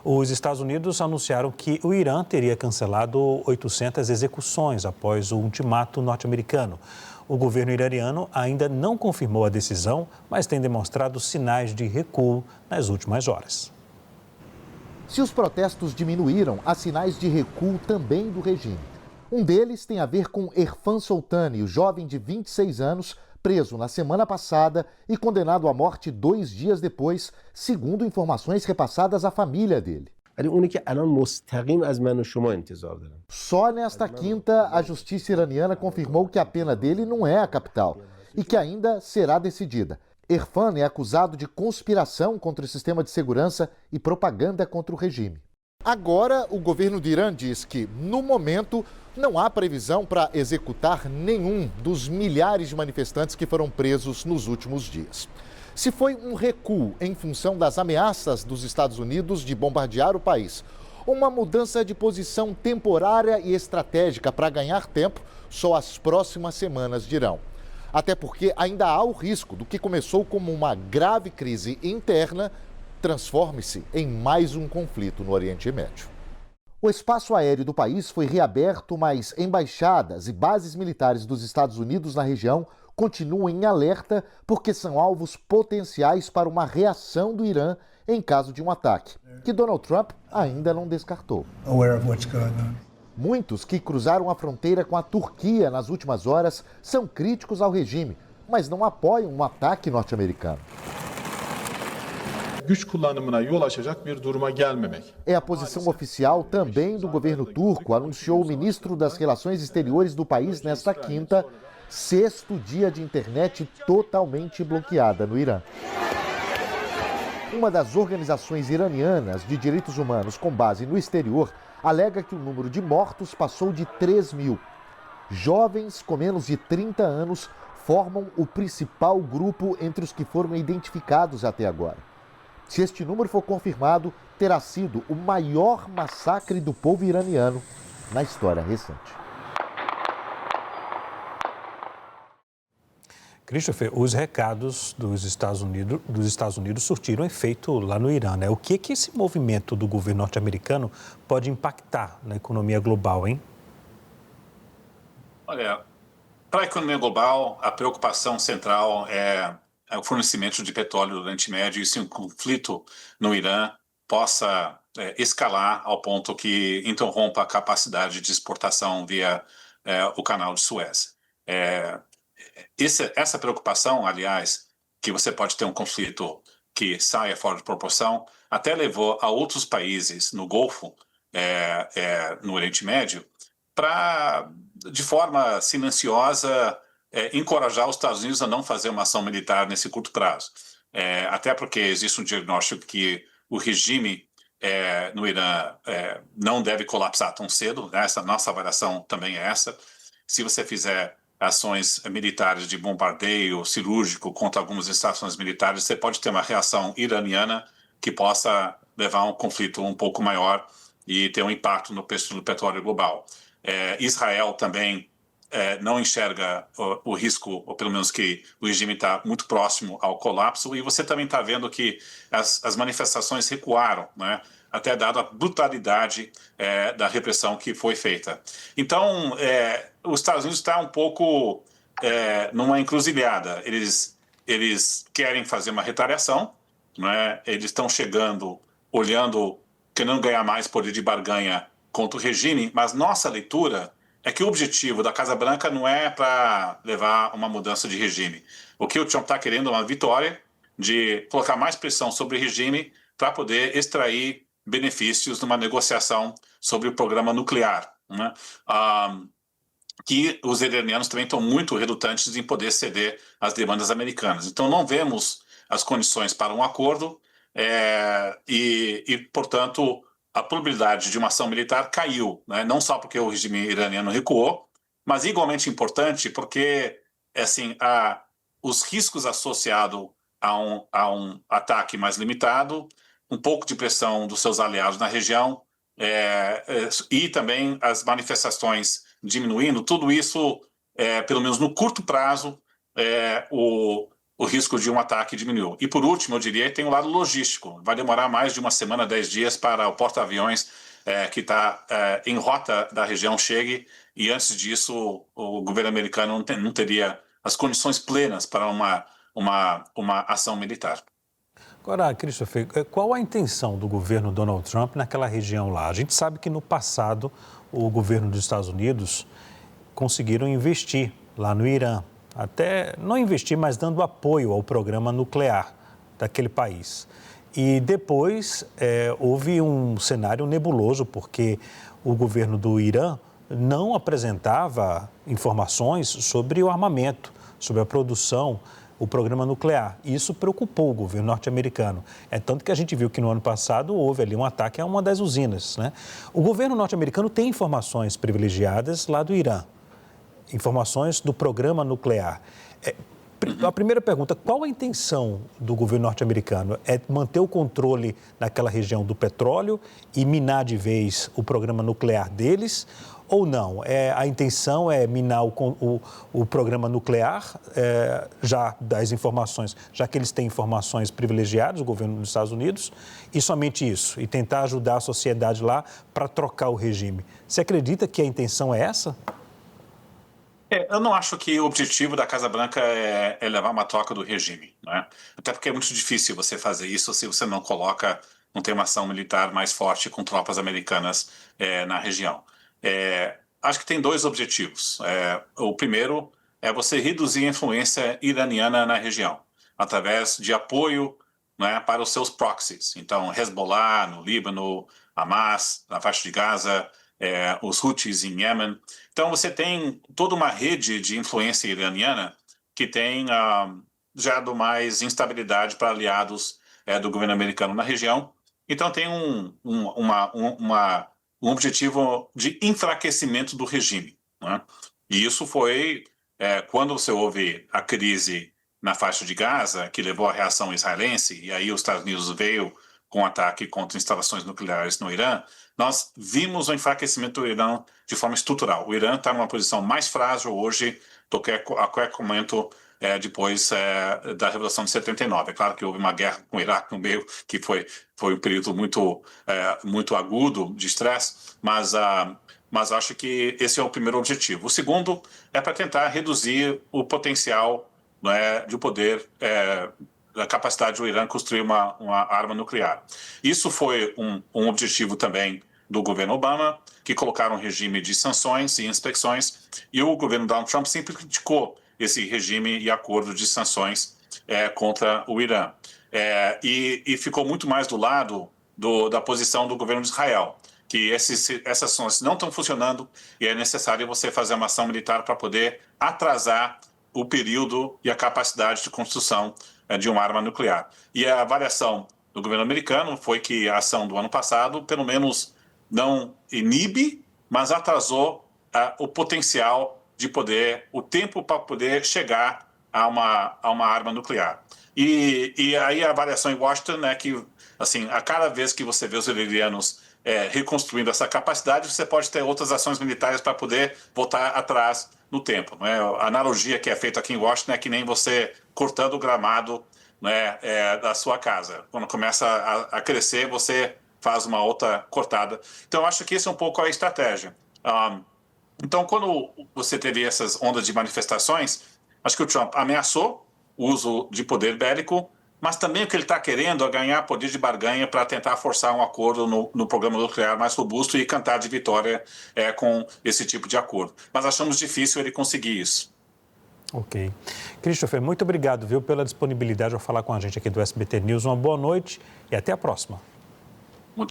Os Estados Unidos anunciaram que o Irã teria cancelado 800 execuções após o ultimato norte-americano. O governo iraniano ainda não confirmou a decisão, mas tem demonstrado sinais de recuo nas últimas horas. Se os protestos diminuíram, há sinais de recuo também do regime. Um deles tem a ver com Erfan Soltani, o jovem de 26 anos, preso na semana passada e condenado à morte 2 dias depois, segundo informações repassadas à família dele. Só nesta quinta, a justiça iraniana confirmou que a pena dele não é a capital e que ainda será decidida. Erfan é acusado de conspiração contra o sistema de segurança e propaganda contra o regime. Agora, o governo do Irã diz que, no momento, não há previsão para executar nenhum dos milhares de manifestantes que foram presos nos últimos dias. Se foi um recuo em função das ameaças dos Estados Unidos de bombardear o país, ou uma mudança de posição temporária e estratégica para ganhar tempo, só as próximas semanas dirão. Até porque ainda há o risco do que começou como uma grave crise interna transforme-se em mais um conflito no Oriente Médio. O espaço aéreo do país foi reaberto, mas embaixadas e bases militares dos Estados Unidos na região continuam em alerta porque são alvos potenciais para uma reação do Irã em caso de um ataque, que Donald Trump ainda não descartou. Muitos que cruzaram a fronteira com a Turquia nas últimas horas são críticos ao regime, mas não apoiam um ataque norte-americano. É a posição oficial também do governo turco, anunciou o ministro das Relações Exteriores do país nesta quinta, 6º dia de internet totalmente bloqueada no Irã. Uma das organizações iranianas de direitos humanos com base no exterior alega que o número de mortos passou de 3.000. Jovens com menos de 30 anos formam o principal grupo entre os que foram identificados até agora. Se este número for confirmado, terá sido o maior massacre do povo iraniano na história recente. Christopher, os recados dos Estados Unidos surtiram efeito lá no Irã, né? O que esse movimento do governo norte-americano pode impactar na economia global, hein? Olha, para a economia global, a preocupação central é o fornecimento de petróleo do Oriente Médio e se um conflito no Irã possa escalar ao ponto que interrompa a capacidade de exportação via o canal de Suez. Essa preocupação, aliás, que você pode ter um conflito que saia fora de proporção, até levou a outros países no Golfo, no Oriente Médio, para, de forma silenciosa, encorajar os Estados Unidos a não fazer uma ação militar nesse curto prazo. Até porque existe um diagnóstico que o regime no Irã não deve colapsar tão cedo, né? Essa nossa avaliação também é essa. Se você fizer ações militares de bombardeio cirúrgico contra algumas instalações militares, você pode ter uma reação iraniana que possa levar a um conflito um pouco maior e ter um impacto no preço do petróleo global. Israel também não enxerga o risco, ou pelo menos que o regime está muito próximo ao colapso, e você também está vendo que as manifestações recuaram, né? Até dado a brutalidade da repressão que foi feita. Então, os Estados Unidos estão um pouco numa encruzilhada. Eles querem fazer uma retaliação, né? Eles estão chegando, olhando, querendo ganhar mais poder de barganha contra o regime, mas nossa leitura é que o objetivo da Casa Branca não é para levar uma mudança de regime. O que o Trump está querendo é uma vitória de colocar mais pressão sobre o regime para poder extrair benefícios numa negociação sobre o programa nuclear, né? Que os iranianos também estão muito relutantes em poder ceder às demandas americanas. Então, não vemos as condições para um acordo portanto, a probabilidade de uma ação militar caiu, né? Não só porque o regime iraniano recuou, mas igualmente importante porque assim, os riscos associados a um ataque mais limitado, um pouco de pressão dos seus aliados na região e também as manifestações diminuindo, tudo isso, pelo menos no curto prazo, o risco de um ataque diminuiu. E por último, eu diria que tem o lado logístico. Vai demorar mais de uma semana, 10 dias para o porta-aviões que está em rota da região chegue, e antes disso o governo americano não teria as condições plenas para uma ação militar. Agora, Christopher, qual a intenção do governo Donald Trump naquela região lá? A gente sabe que no passado o governo dos Estados Unidos conseguiram investir lá no Irã. Até não investir, mas dando apoio ao programa nuclear daquele país. E depois houve um cenário nebuloso, porque o governo do Irã não apresentava informações sobre o armamento, sobre a produção, o programa nuclear. Isso preocupou o governo norte-americano. É tanto que a gente viu que no ano passado houve ali um ataque a uma das usinas, né? O governo norte-americano tem informações privilegiadas lá do Irã, informações do programa nuclear. A primeira pergunta, qual a intenção do governo norte-americano? É manter o controle naquela região do petróleo e minar de vez o programa nuclear deles? Ou não? A intenção é minar o programa nuclear, já das informações, já que eles têm informações privilegiadas, o governo dos Estados Unidos, e somente isso, e tentar ajudar a sociedade lá para trocar o regime. Você acredita que a intenção é essa? Eu não acho que o objetivo da Casa Branca é levar uma troca do regime, né? Até porque é muito difícil você fazer isso se você não tem uma ação militar mais forte com tropas americanas na região. Acho que tem dois objetivos. O primeiro é você reduzir a influência iraniana na região, através de apoio, né, para os seus proxies. Então, Hezbollah no Líbano, Hamas na faixa de Gaza, os Houthis em Iêmen. Então, você tem toda uma rede de influência iraniana que tem gerado mais instabilidade para aliados do governo americano na região. Então, tem um objetivo de enfraquecimento do regime, né? E isso foi quando você houve a crise na faixa de Gaza, que levou à reação israelense, e aí os Estados Unidos veio com ataque contra instalações nucleares no Irã. Nós vimos o enfraquecimento do Irã de forma estrutural. O Irã está numa posição mais frágil hoje do que a qualquer momento depois da Revolução de 79. É claro que houve uma guerra com o Iraque no meio, que foi um período muito agudo de estresse, mas acho que esse é o primeiro objetivo. O segundo é para tentar reduzir o potencial, né, de poder, a capacidade do Irã construir uma arma nuclear. Isso foi um objetivo também do governo Obama, que colocaram um regime de sanções e inspeções, e o governo Donald Trump sempre criticou esse regime e acordo de sanções contra o Irã. E ficou muito mais do lado da posição do governo de Israel, que essas sanções não estão funcionando e é necessário você fazer uma ação militar para poder atrasar o período e a capacidade de construção de uma arma nuclear. E a avaliação do governo americano foi que a ação do ano passado, pelo menos, não inibe, mas atrasou o potencial de poder, o tempo para poder chegar a uma arma nuclear. E aí a avaliação em Washington é que, assim, a cada vez que você vê os iranianos reconstruindo essa capacidade, você pode ter outras ações militares para poder voltar atrás no tempo, né? A analogia que é feita aqui em Washington é que nem você cortando o gramado, né, da sua casa. Quando começa a crescer, você faz uma outra cortada. Então, eu acho que esse é um pouco a estratégia. Então, quando você teve essas ondas de manifestações, acho que o Trump ameaçou o uso de poder bélico, mas também o que ele está querendo é ganhar poder de barganha para tentar forçar um acordo no programa nuclear mais robusto e cantar de vitória com esse tipo de acordo. Mas achamos difícil ele conseguir isso. Ok. Christopher, muito obrigado, pela disponibilidade ao falar com a gente aqui do SBT News. Uma boa noite e até a próxima.